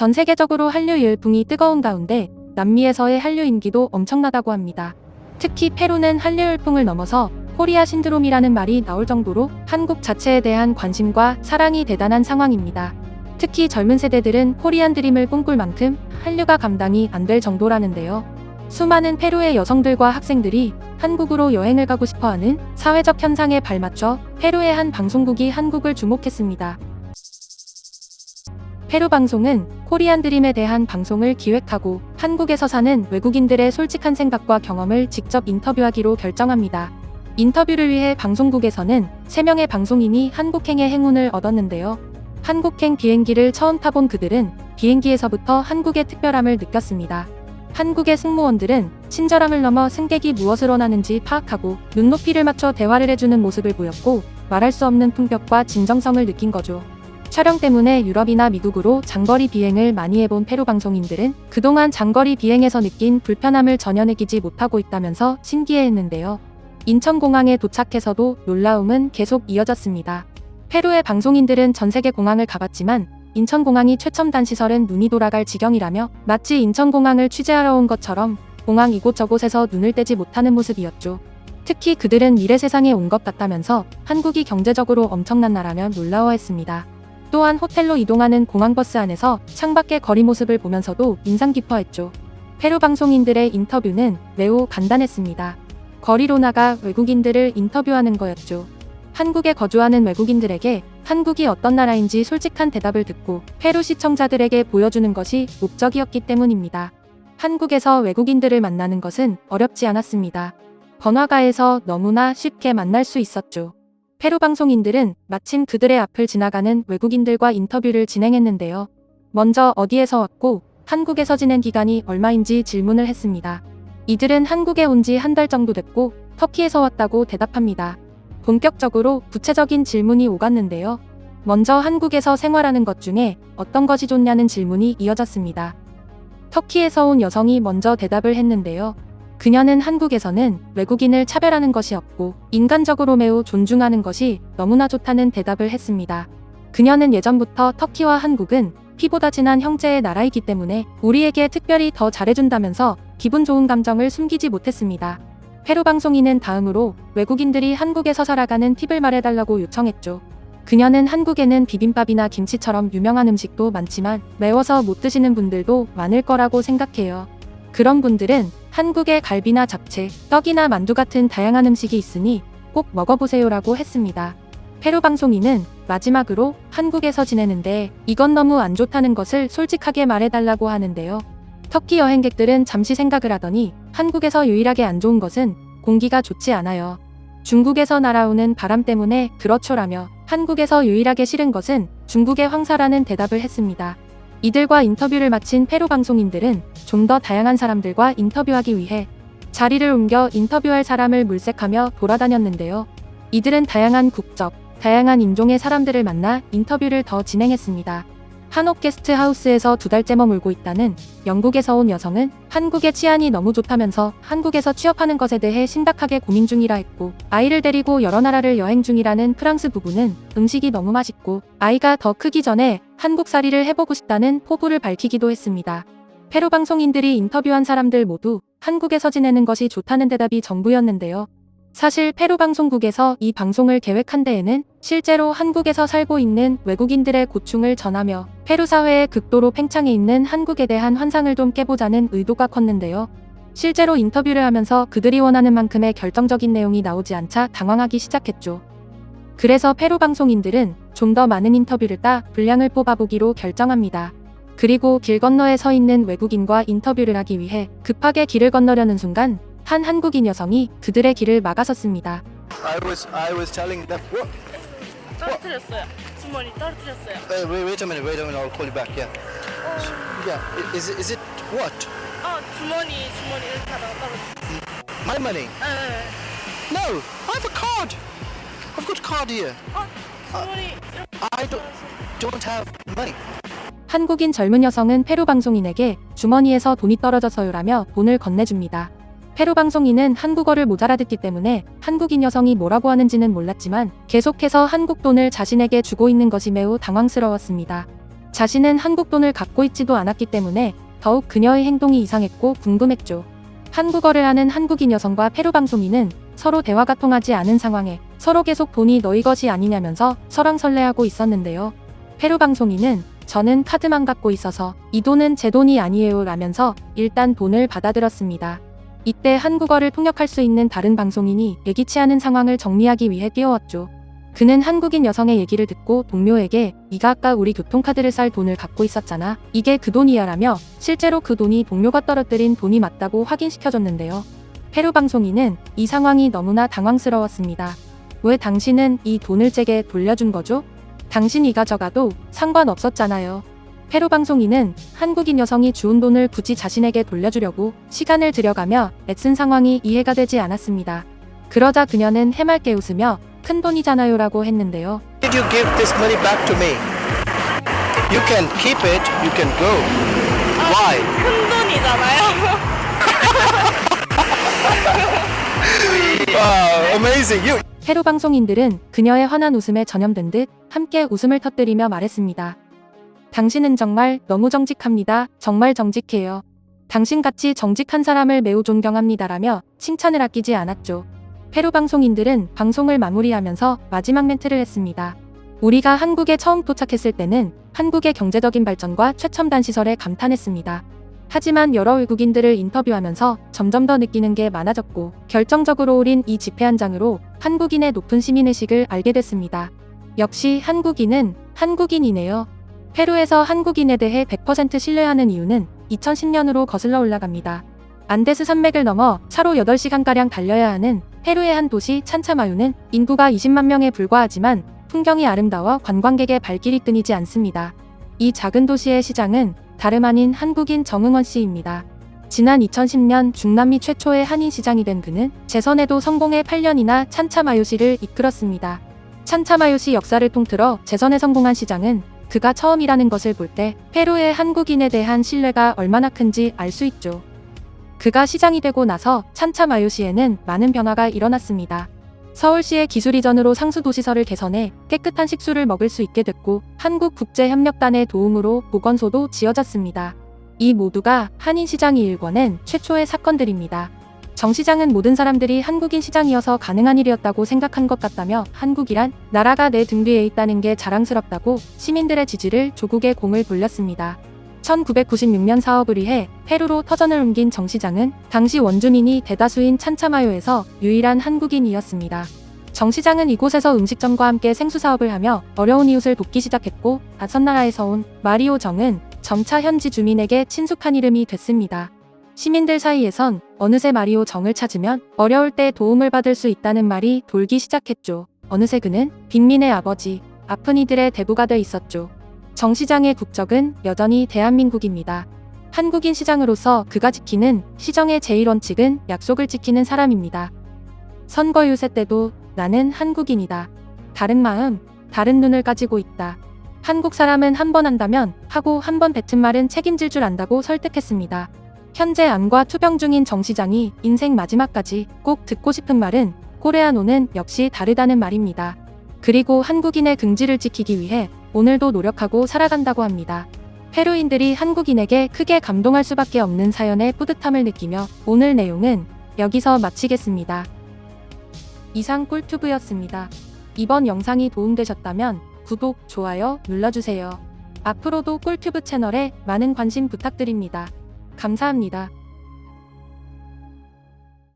전 세계적으로 한류 열풍이 뜨거운 가운데 남미에서의 한류 인기도 엄청나다고 합니다. 특히 페루는 한류 열풍을 넘어서 코리아 신드롬이라는 말이 나올 정도로 한국 자체에 대한 관심과 사랑이 대단한 상황입니다. 특히 젊은 세대들은 코리안 드림을 꿈꿀 만큼 한류가 감당이 안 될 정도라는데요. 수많은 페루의 여성들과 학생들이 한국으로 여행을 가고 싶어하는 사회적 현상에 발맞춰 페루의 한 방송국이 한국을 주목했습니다. 페루 방송은 코리안 드림에 대한 방송을 기획하고 한국에서 사는 외국인들의 솔직한 생각과 경험을 직접 인터뷰하기로 결정합니다. 인터뷰를 위해 방송국에서는 3명의 방송인이 한국행의 행운을 얻었는데요. 한국행 비행기를 처음 타본 그들은 비행기에서부터 한국의 특별함을 느꼈습니다. 한국의 승무원들은 친절함을 넘어 승객이 무엇을 원하는지 파악하고 눈높이를 맞춰 대화를 해주는 모습을 보였고 말할 수 없는 품격과 진정성을 느낀 거죠. 촬영 때문에 유럽이나 미국으로 장거리 비행을 많이 해본 페루 방송인들은 그동안 장거리 비행에서 느낀 불편함을 전혀 느끼지 못하고 있다면서 신기해했는데요. 인천공항에 도착해서도 놀라움은 계속 이어졌습니다. 페루의 방송인들은 전 세계 공항을 가봤지만 인천공항이 최첨단 시설은 눈이 돌아갈 지경이라며 마치 인천공항을 취재하러 온 것처럼 공항 이곳저곳에서 눈을 떼지 못하는 모습이었죠. 특히 그들은 미래 세상에 온 것 같다면서 한국이 경제적으로 엄청난 나라며 놀라워했습니다. 또한 호텔로 이동하는 공항버스 안에서 창밖의 거리 모습을 보면서도 인상 깊어했죠. 페루 방송인들의 인터뷰는 매우 간단했습니다. 거리로 나가 외국인들을 인터뷰하는 거였죠. 한국에 거주하는 외국인들에게 한국이 어떤 나라인지 솔직한 대답을 듣고 페루 시청자들에게 보여주는 것이 목적이었기 때문입니다. 한국에서 외국인들을 만나는 것은 어렵지 않았습니다. 번화가에서 너무나 쉽게 만날 수 있었죠. 페루 방송인들은 마침 그들의 앞을 지나가는 외국인들과 인터뷰를 진행했는데요. 먼저 어디에서 왔고 한국에서 지낸 기간이 얼마인지 질문을 했습니다. 이들은 한국에 온 지 한 달 정도 됐고 터키에서 왔다고 대답합니다. 본격적으로 구체적인 질문이 오갔는데요. 먼저 한국에서 생활하는 것 중에 어떤 것이 좋냐는 질문이 이어졌습니다. 터키에서 온 여성이 먼저 대답을 했는데요. 그녀는 한국에서는 외국인을 차별하는 것이 없고 인간적으로 매우 존중하는 것이 너무나 좋다는 대답을 했습니다. 그녀는 예전부터 터키와 한국은 피보다 진한 형제의 나라이기 때문에 우리에게 특별히 더 잘해준다면서 기분 좋은 감정을 숨기지 못했습니다. 페루 방송인은 다음으로 외국인들이 한국에서 살아가는 팁을 말해달라고 요청했죠. 그녀는 한국에는 비빔밥이나 김치처럼 유명한 음식도 많지만 매워서 못 드시는 분들도 많을 거라고 생각해요. 그런 분들은 한국의 갈비나 잡채, 떡이나 만두 같은 다양한 음식이 있으니 꼭 먹어보세요라고 했습니다. 페루 방송인은 마지막으로 한국에서 지내는데 이건 너무 안 좋다는 것을 솔직하게 말해달라고 하는데요. 터키 여행객들은 잠시 생각을 하더니 한국에서 유일하게 안 좋은 것은 공기가 좋지 않아요. 중국에서 날아오는 바람 때문에 그렇죠라며 한국에서 유일하게 싫은 것은 중국의 황사라는 대답을 했습니다. 이들과 인터뷰를 마친 페루 방송인들은 좀 더 다양한 사람들과 인터뷰하기 위해 자리를 옮겨 인터뷰할 사람을 물색하며 돌아다녔는데요. 이들은 다양한 국적, 다양한 인종의 사람들을 만나 인터뷰를 더 진행했습니다. 한옥 게스트하우스에서 2달째 머물고 있다는 영국에서 온 여성은 한국의 치안이 너무 좋다면서 한국에서 취업하는 것에 대해 심각하게 고민 중이라 했고, 아이를 데리고 여러 나라를 여행 중이라는 프랑스 부부는 음식이 너무 맛있고 아이가 더 크기 전에 한국살이를 해보고 싶다는 포부를 밝히기도 했습니다. 페루 방송인들이 인터뷰한 사람들 모두 한국에서 지내는 것이 좋다는 대답이 전부였는데요. 사실 페루 방송국에서 이 방송을 계획한 데에는 실제로 한국에서 살고 있는 외국인들의 고충을 전하며 페루 사회에 극도로 팽창해 있는 한국에 대한 환상을 좀 깨보자는 의도가 컸는데요. 실제로 인터뷰를 하면서 그들이 원하는 만큼의 결정적인 내용이 나오지 않자 당황하기 시작했죠. 그래서 페루 방송인들은 좀 더 많은 인터뷰를 따 분량을 뽑아보기로 결정합니다. 그리고 길 건너에 서 있는 외국인과 인터뷰를 하기 위해 급하게 길을 건너려는 순간 한 한국인 여성이 그들의 길을 막아섰습니다. I was telling them what? 떨어뜨렸어요. 주머니 떨어뜨렸어요. Wait a minute. I'll call you back. Yeah. Yeah. Is it what? 주머니 이렇게 하다가 떨어뜨렸어요. My money? 네. No. I have a card. I've got a card here. 주머니 이렇게. I don't have money. 한국인 젊은 여성은 페루 방송인에게 주머니에서 돈이 떨어져서요라며 돈을 건네줍니다. 페루 방송인은 한국어를 못 알아듣기 때문에 한국인 여성이 뭐라고 하는지는 몰랐지만 계속해서 한국 돈을 자신에게 주고 있는 것이 매우 당황스러웠습니다. 자신은 한국 돈을 갖고 있지도 않았기 때문에 더욱 그녀의 행동이 이상했고 궁금했죠. 한국어를 하는 한국인 여성과 페루 방송인은 서로 대화가 통하지 않은 상황에 서로 계속 돈이 너희 것이 아니냐면서 설왕설래하고 있었는데요. 페루 방송인은 저는 카드만 갖고 있어서 이 돈은 제 돈이 아니에요 라면서 일단 돈을 받아들었습니다. 이때 한국어를 통역할 수 있는 다른 방송인이 예기치 않은 상황을 정리하기 위해 뛰어왔죠. 그는 한국인 여성의 얘기를 듣고 동료에게 네가 아까 우리 교통카드를 쌀 돈을 갖고 있었잖아. 이게 그 돈이야 라며 실제로 그 돈이 동료가 떨어뜨린 돈이 맞다고 확인시켜줬는데요. 페루 방송인은 이 상황이 너무나 당황스러웠습니다. 왜 당신은 이 돈을 제게 돌려준 거죠? 당신이 가져가도 상관없었잖아요. 페루 방송인은 한국인 여성이 주운 돈을 굳이 자신에게 돌려주려고 시간을 들여가며 애쓴 상황이 이해가 되지 않았습니다. 그러자 그녀는 해맑게 웃으며 큰 돈이잖아요 라고 했는데요. Did you give this money back to me? You can keep it, you can go. Why? 큰 돈이잖아요. Wow, amazing. You 페루 방송인들은 그녀의 환한 웃음에 전염된 듯 함께 웃음을 터뜨리며 말했습니다. 당신은 정말 너무 정직합니다. 정말 정직해요. 당신같이 정직한 사람을 매우 존경합니다라며 칭찬을 아끼지 않았죠. 페루 방송인들은 방송을 마무리하면서 마지막 멘트를 했습니다. 우리가 한국에 처음 도착했을 때는 한국의 경제적인 발전과 최첨단 시설에 감탄했습니다. 하지만 여러 외국인들을 인터뷰하면서 점점 더 느끼는 게 많아졌고 결정적으로 우린 이 집회 한 장으로 한국인의 높은 시민의식을 알게 됐습니다. 역시 한국인은 한국인이네요. 페루에서 한국인에 대해 100% 신뢰하는 이유는 2010년으로 거슬러 올라갑니다. 안데스 산맥을 넘어 차로 8시간가량 달려야 하는 페루의 한 도시 찬차마요는 인구가 20만 명에 불과하지만 풍경이 아름다워 관광객의 발길이 끊이지 않습니다. 이 작은 도시의 시장은 다름 아닌 한국인 정응원 씨입니다. 지난 2010년 중남미 최초의 한인 시장이 된 그는 재선에도 성공해 8년이나 찬차마요시를 이끌었습니다. 찬차마요시 역사를 통틀어 재선에 성공한 시장은 그가 처음이라는 것을 볼 때 페루의 한국인에 대한 신뢰가 얼마나 큰지 알 수 있죠. 그가 시장이 되고 나서 찬차마요시에는 많은 변화가 일어났습니다. 서울시의 기술이전으로 상수도시설을 개선해 깨끗한 식수를 먹을 수 있게 됐고 한국국제협력단의 도움으로 보건소도 지어졌습니다. 이 모두가 한인시장이 일궈낸 최초의 사건들입니다. 정 시장은 모든 사람들이 한국인 시장이어서 가능한 일이었다고 생각한 것 같다며 한국이란 나라가 내 등 뒤에 있다는 게 자랑스럽다고 시민들의 지지를 조국에 공을 돌렸습니다. 1996년 사업을 위해 페루로 터전을 옮긴 정 시장은 당시 원주민이 대다수인 찬차마요에서 유일한 한국인이었습니다. 정 시장은 이곳에서 음식점과 함께 생수 사업을 하며 어려운 이웃을 돕기 시작했고 낯선 나라에서 온 마리오 정은 점차 현지 주민에게 친숙한 이름이 됐습니다. 시민들 사이에선 어느새 마리오 정을 찾으면 어려울 때 도움을 받을 수 있다는 말이 돌기 시작했죠. 어느새 그는 빈민의 아버지, 아픈 이들의 대부가 돼 있었죠. 정 시장의 국적은 여전히 대한민국입니다. 한국인 시장으로서 그가 지키는 시정의 제1원칙은 약속을 지키는 사람입니다. 선거 유세 때도 나는 한국인이다. 다른 마음, 다른 눈을 가지고 있다. 한국 사람은 한 번 한다면 하고 한 번 뱉은 말은 책임질 줄 안다고 설득했습니다. 현재 암과 투병 중인 정 시장이 인생 마지막까지 꼭 듣고 싶은 말은 코레아노는 역시 다르다는 말입니다. 그리고 한국인의 긍지를 지키기 위해 오늘도 노력하고 살아간다고 합니다. 페루인들이 한국인에게 크게 감동할 수밖에 없는 사연의 뿌듯함을 느끼며 오늘 내용은 여기서 마치겠습니다. 이상 꿀튜브였습니다. 이번 영상이 도움되셨다면 구독, 좋아요 눌러주세요. 앞으로도 꿀튜브 채널에 많은 관심 부탁드립니다. 감사합니다.